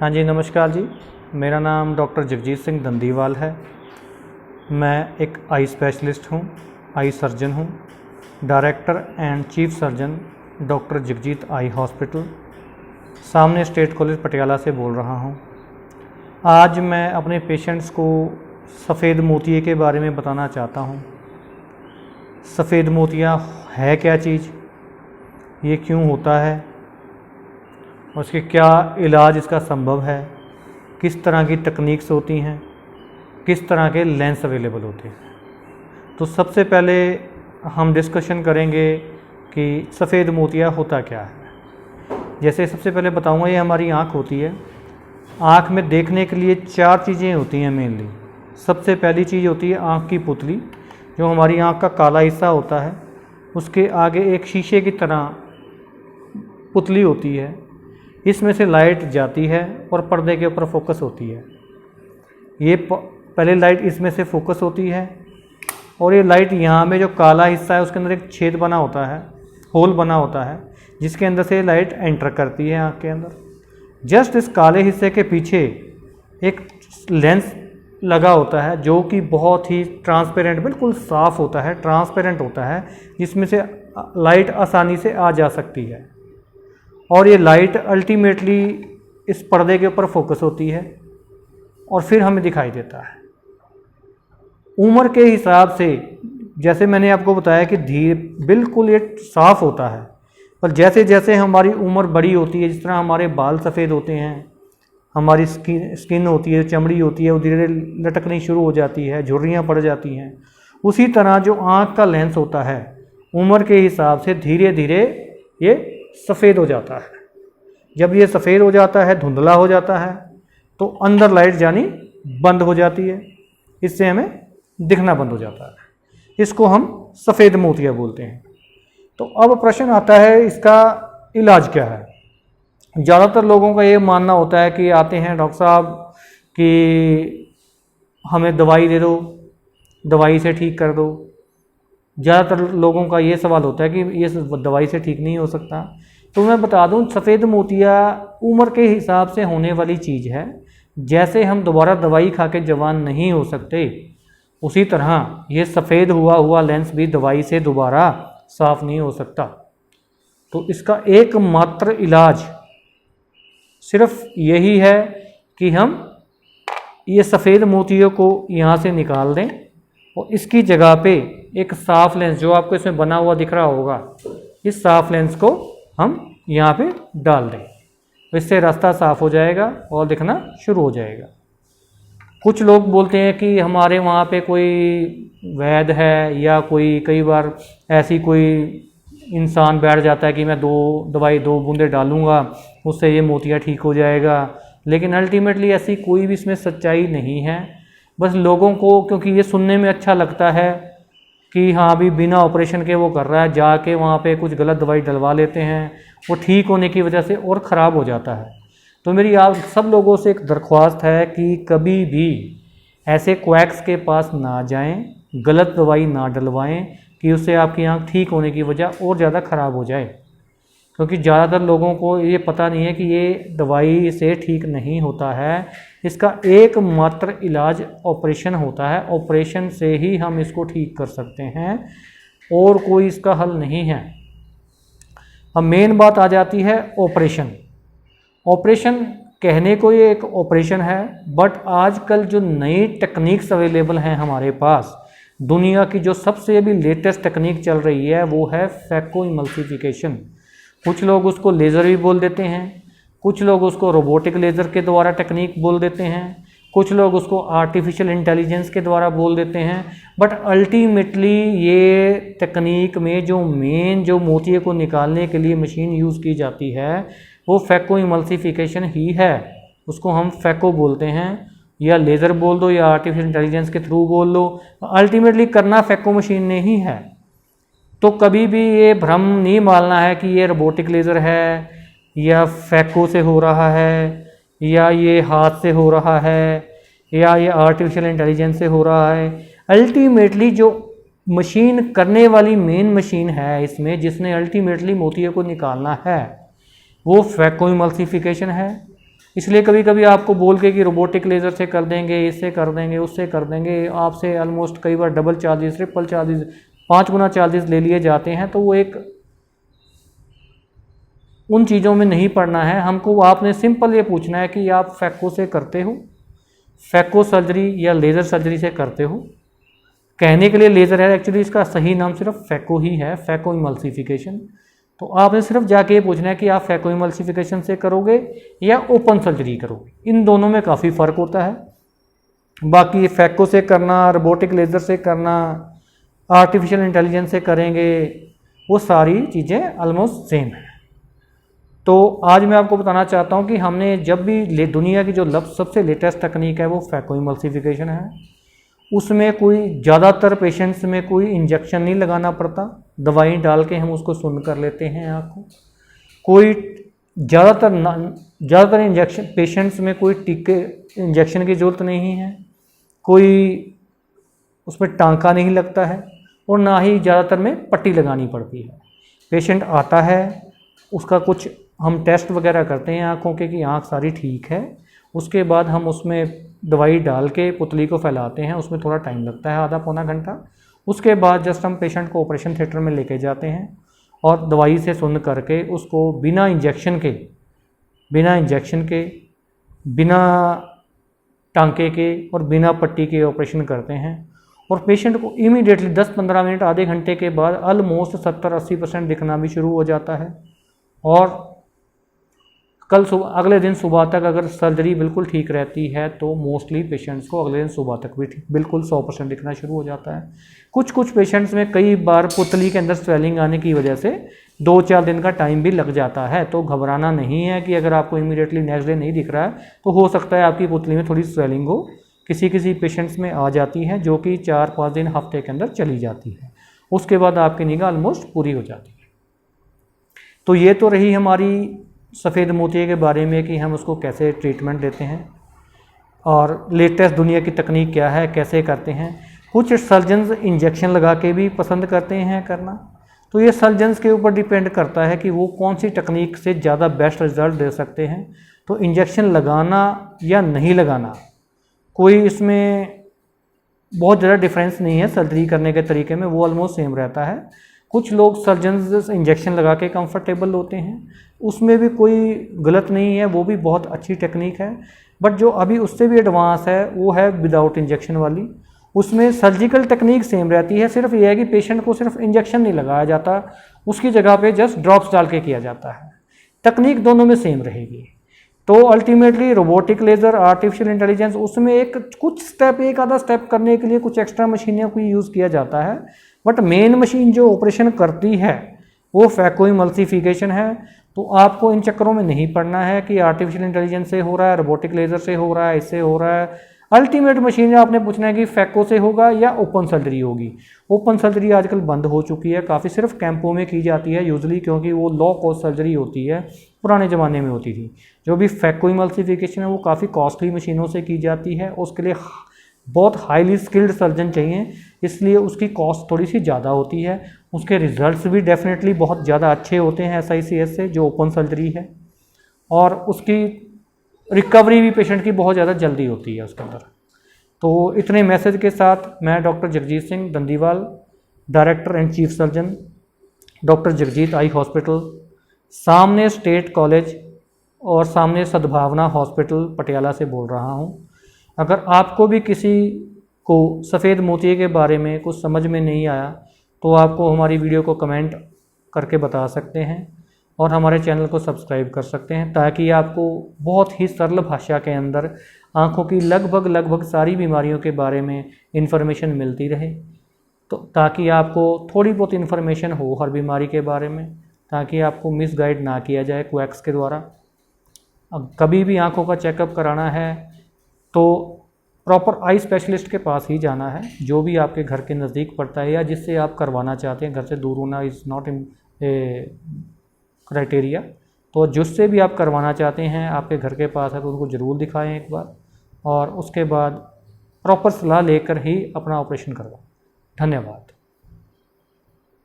हाँ जी, नमस्कार जी। मेरा नाम डॉक्टर जगजीत सिंह दंदीवाल है। मैं एक आई स्पेशलिस्ट हूँ, आई सर्जन हूँ, director and chief surgeon doctor Jagjit eye hospital, सामने स्टेट कॉलेज पटियाला से बोल रहा हूँ। आज मैं अपने पेशेंट्स को सफ़ेद मोतिये के बारे में बताना चाहता हूँ। सफ़ेद मोतिया है क्या चीज़, ये क्यों होता है, उसके क्या इलाज इसका संभव है, किस तरह की टेक्निक्स होती हैं, किस तरह के लेंस अवेलेबल होते हैं। तो सबसे पहले हम डिस्कशन करेंगे कि सफ़ेद मोतिया होता क्या है। जैसे सबसे पहले बताऊंगा, ये हमारी आँख होती है। आँख में देखने के लिए चार चीज़ें होती हैं मेनली। सबसे पहली चीज़ होती है आँख की पुतली, जो हमारी आँख का काला हिस्सा होता है। उसके आगे एक शीशे की तरह पुतली होती है, इसमें से लाइट जाती है और पर्दे के ऊपर फोकस होती है। ये पहले लाइट इसमें से फोकस होती है और ये लाइट यहाँ में जो काला हिस्सा है उसके अंदर एक छेद बना होता है, होल बना होता है, जिसके अंदर से लाइट एंटर करती है आँख के अंदर। जस्ट इस काले हिस्से के पीछे एक लेंस लगा होता है जो कि बहुत ही ट्रांसपेरेंट, बिल्कुल साफ़ होता है, ट्रांसपेरेंट होता है, जिसमें से लाइट आसानी से आ जा सकती है। और ये लाइट अल्टीमेटली इस पर्दे के ऊपर फोकस होती है और फिर हमें दिखाई देता है। उम्र के हिसाब से, जैसे मैंने आपको बताया कि बिल्कुल ये साफ़ होता है, पर जैसे जैसे हमारी उम्र बड़ी होती है, जिस तरह हमारे बाल सफ़ेद होते हैं, हमारी स्किन होती है, चमड़ी होती है, वो धीरे धीरे लटकनी शुरू हो जाती है, झुर्रियाँ पड़ जाती हैं। उसी तरह जो आँख का लेंस होता है, उम्र के हिसाब से धीरे धीरे ये सफ़ेद हो जाता है। जब ये सफ़ेद हो जाता है, धुंधला हो जाता है, तो अंदर लाइट जानी बंद हो जाती है, इससे हमें दिखना बंद हो जाता है। इसको हम सफ़ेद मोतिया बोलते हैं। तो अब प्रश्न आता है, इसका इलाज क्या है। ज़्यादातर लोगों का ये मानना होता है कि आते हैं डॉक्टर साहब कि हमें दवाई दे दो, दवाई से ठीक कर दो। ज़्यादातर लोगों का ये सवाल होता है कि ये दवाई से ठीक नहीं हो सकता। तो मैं बता दूं, सफ़ेद मोतिया उम्र के हिसाब से होने वाली चीज़ है। जैसे हम दोबारा दवाई खा के जवान नहीं हो सकते, उसी तरह ये सफ़ेद हुआ लेंस भी दवाई से दोबारा साफ़ नहीं हो सकता। तो इसका एकमात्र इलाज सिर्फ यही है कि हम ये सफ़ेद मोतियों को यहाँ से निकाल दें और इसकी जगह पे एक साफ लेंस, जो आपको इसमें बना हुआ दिख रहा होगा, इस साफ लेंस को हम यहाँ पे डाल दें। इससे रास्ता साफ हो जाएगा और दिखना शुरू हो जाएगा। कुछ लोग बोलते हैं कि हमारे वहाँ पे कोई वैद्य है, या कोई कई बार ऐसी कोई इंसान बैठ जाता है कि मैं दो बूंदे डालूंगा, उससे ये मोतिया ठीक हो जाएगा। लेकिन अल्टीमेटली ऐसी कोई भी इसमें सच्चाई नहीं है। बस लोगों को, क्योंकि ये सुनने में अच्छा लगता है कि हाँ अभी बिना ऑपरेशन के वो कर रहा है, जाके वहाँ पे कुछ गलत दवाई डलवा लेते हैं, वो ठीक होने की वजह से और ख़राब हो जाता है। तो मेरी आप सब लोगों से एक दरख्वास्त है कि कभी भी ऐसे क्वैक्स के पास ना जाएं, गलत दवाई ना डलवाएं कि उससे आपकी आँख ठीक होने की वजह और ज़्यादा ख़राब हो जाए। क्योंकि ज़्यादातर लोगों को ये पता नहीं है कि ये दवाई से ठीक नहीं होता है। इसका एकमात्र इलाज ऑपरेशन होता है। ऑपरेशन से ही हम इसको ठीक कर सकते हैं और कोई इसका हल नहीं है। अब मेन बात आ जाती है ऑपरेशन। ऑपरेशन कहने को ये एक ऑपरेशन है, बट आजकल जो नई टेक्निक्स अवेलेबल हैं हमारे पास, दुनिया की जो सबसे अभी लेटेस्ट टेक्निक चल रही है वो है फैको इमल्सिफिकेशन। कुछ लोग उसको लेज़र भी बोल देते हैं, कुछ लोग उसको रोबोटिक लेज़र के द्वारा टेक्निक बोल देते हैं, कुछ लोग उसको आर्टिफिशियल इंटेलिजेंस के द्वारा बोल देते हैं। बट अल्टीमेटली ये टेक्निक में जो मोतिये को निकालने के लिए मशीन यूज़ की जाती है वो फैको इमल्सिफिकेशन ही है। उसको हम फैको बोलते हैं, या लेज़र बोल दो या आर्टिफिशियल इंटेलिजेंस के थ्रू बोल दो, अल्टीमेटली करना फैको मशीन ने ही है। तो कभी भी ये भ्रम नहीं मानना है कि ये रोबोटिक लेज़र है, या फैको से हो रहा है, या ये हाथ से हो रहा है, या ये आर्टिफिशियल इंटेलिजेंस से हो रहा है। अल्टीमेटली जो मशीन करने वाली मेन मशीन है इसमें, जिसने अल्टीमेटली मोतिये को निकालना है, वो फैको इमल्सिफिकेशन है। इसलिए कभी कभी आपको बोल के कि रोबोटिक लेज़र से कर देंगे, इससे कर देंगे, उससे कर देंगे, आपसे ऑलमोस्ट कई बार डबल चार्जेस, ट्रिपल चार्जेस, 5 गुना चार्जेस ले लिए जाते हैं। तो वो एक उन चीज़ों में नहीं पड़ना है हमको। आपने सिंपल ये पूछना है कि आप फैको से करते हो, फैको सर्जरी या लेज़र सर्जरी से करते हो। कहने के लिए लेज़र है, एक्चुअली इसका सही नाम सिर्फ फैको ही है, फैको इमल्सिफिकेशन। तो आपने सिर्फ जाके ये पूछना है कि आप फैको इमल्सिफिकेशन से करोगे या ओपन सर्जरी करोगे। इन दोनों में काफ़ी फ़र्क होता है। बाकी फैको से करना, रोबोटिक लेज़र से करना, आर्टिफिशियल इंटेलिजेंस से करेंगे, वो सारी चीज़ें ऑलमोस्ट सेम है। तो आज मैं आपको बताना चाहता हूँ कि हमने जब भी दुनिया की जो सबसे लेटेस्ट तकनीक है वो फैको इमल्सिफिकेशन है। उसमें कोई ज़्यादातर पेशेंट्स में कोई इंजेक्शन नहीं लगाना पड़ता, दवाई डाल के हम उसको सुन्न कर लेते हैं आँख को। कोई ज़्यादातर इंजेक्शन पेशेंट्स में कोई टीके इंजेक्शन की ज़रूरत नहीं है, कोई उसमें टांका नहीं लगता है, और ना ही ज़्यादातर में पट्टी लगानी पड़ती है। पेशेंट आता है, उसका कुछ हम टेस्ट वगैरह करते हैं आँखों के कि आँख सारी ठीक है, उसके बाद हम उसमें दवाई डाल के पुतली को फैलाते हैं। उसमें थोड़ा टाइम लगता है, आधा पौना घंटा। उसके बाद जस्ट हम पेशेंट को ऑपरेशन थिएटर में लेके जाते हैं और दवाई से सुन्न करके उसको बिना इंजेक्शन के, बिना टांके के और बिना पट्टी के ऑपरेशन करते हैं। और पेशेंट को इमीडिएटली 10-15 मिनट, आधे घंटे के बाद ऑलमोस्ट 70-80% दिखना भी शुरू हो जाता है। और अगले दिन सुबह तक अगर सर्जरी बिल्कुल ठीक रहती है तो मोस्टली पेशेंट्स को अगले दिन सुबह तक भी बिल्कुल 100% दिखना शुरू हो जाता है। कुछ पेशेंट्स में कई बार पुतली के अंदर स्वेलिंग आने की वजह से 2-4 दिन का टाइम भी लग जाता है। तो घबराना नहीं है कि अगर आपको इमीडिएटली नेक्स्ट डे नहीं दिख रहा है तो हो सकता है आपकी पुतली में थोड़ी स्वेलिंग हो। किसी पेशेंट्स में आ जाती है जो कि 4-5 दिन, हफ्ते के अंदर चली जाती है। उसके बाद आपकी निगाह ऑलमोस्ट पूरी हो जाती है। तो ये तो रही हमारी सफ़ेद मोतिये के बारे में कि हम उसको कैसे ट्रीटमेंट देते हैं और लेटेस्ट दुनिया की तकनीक क्या है, कैसे करते हैं। कुछ सर्जन्स इंजेक्शन लगा के भी पसंद करते हैं करना। तो ये सर्जन्स के ऊपर डिपेंड करता है कि वो कौन सी तकनीक से ज़्यादा बेस्ट रिज़ल्ट दे सकते हैं। तो इंजेक्शन लगाना या नहीं लगाना, कोई इसमें बहुत ज़्यादा डिफरेंस नहीं है सर्जरी करने के तरीके में, वो ऑलमोस्ट सेम रहता है। कुछ लोग सर्जन्स इंजेक्शन लगा के कंफर्टेबल होते हैं, उसमें भी कोई गलत नहीं है, वो भी बहुत अच्छी टेक्निक है। बट जो अभी उससे भी एडवांस है वो है विदाउट इंजेक्शन वाली। उसमें सर्जिकल टेक्निक सेम रहती है, सिर्फ ये है कि पेशेंट को सिर्फ इंजेक्शन नहीं लगाया जाता, उसकी जगह पे जस्ट ड्रॉप्स डाल के किया जाता है। तकनीक दोनों में सेम रहेगी। तो ultimately robotic laser, artificial intelligence, उसमें एक आधा स्टेप करने के लिए कुछ एक्स्ट्रा मशीनें को यूज़ किया जाता है। बट मेन मशीन जो ऑपरेशन करती है वो फैको इमल्सिफिकेशन है। तो आपको इन चक्करों में नहीं पड़ना है कि आर्टिफिशियल इंटेलिजेंस से हो रहा है, रोबोटिक लेज़र से हो रहा है, इससे हो रहा है। अल्टीमेट मशीन आपने पूछना है कि फैको से होगा या ओपन सर्जरी होगी। ओपन सर्जरी आजकल बंद हो चुकी है काफ़ी, सिर्फ कैंपों में की जाती है यूजली, क्योंकि वो लो कॉस्ट सर्जरी होती है, पुराने ज़माने में होती थी। जो भी फैको इमल्सिफिकेशन है वो काफ़ी कॉस्टली मशीनों से की जाती है, उसके लिए बहुत हाईली स्किल्ड सर्जन चाहिए, इसलिए उसकी कॉस्ट थोड़ी सी ज़्यादा होती है। उसके रिजल्ट्स भी डेफिनेटली बहुत ज़्यादा अच्छे होते हैं SICS से, जो ओपन सर्जरी है, और उसकी रिकवरी भी पेशेंट की बहुत ज़्यादा जल्दी होती है उसके अंदर। तो इतने मैसेज के साथ मैं doctor Jagjit Singh Dandiwal, director and chief surgeon, doctor Jagjit eye hospital, सामने स्टेट कॉलेज और सामने सद्भावना हॉस्पिटल पटियाला से बोल रहा हूँ। अगर आपको भी किसी को सफ़ेद मोतिये के बारे में कुछ समझ में नहीं आया तो आपको हमारी वीडियो को कमेंट करके बता सकते हैं और हमारे चैनल को सब्सक्राइब कर सकते हैं, ताकि आपको बहुत ही सरल भाषा के अंदर आँखों की लगभग सारी बीमारियों के बारे में इन्फॉर्मेशन मिलती रहे। तो ताकि आपको थोड़ी बहुत इन्फॉर्मेशन हो हर बीमारी के बारे में, ताकि आपको मिसगाइड ना किया जाए क्वैक्स के द्वारा। अब कभी भी आँखों का चेकअप कराना है तो प्रॉपर आई स्पेशलिस्ट के पास ही जाना है, जो भी आपके घर के नज़दीक पड़ता है या जिससे आप करवाना चाहते हैं। घर से दूर होना इज़ नॉट इन क्राइटेरिया। तो जिससे भी आप करवाना चाहते हैं आपके घर के पास है तो उनको ज़रूर दिखाएं एक बार, और उसके बाद प्रॉपर सलाह लेकर ही अपना ऑपरेशन करवाएं। धन्यवाद।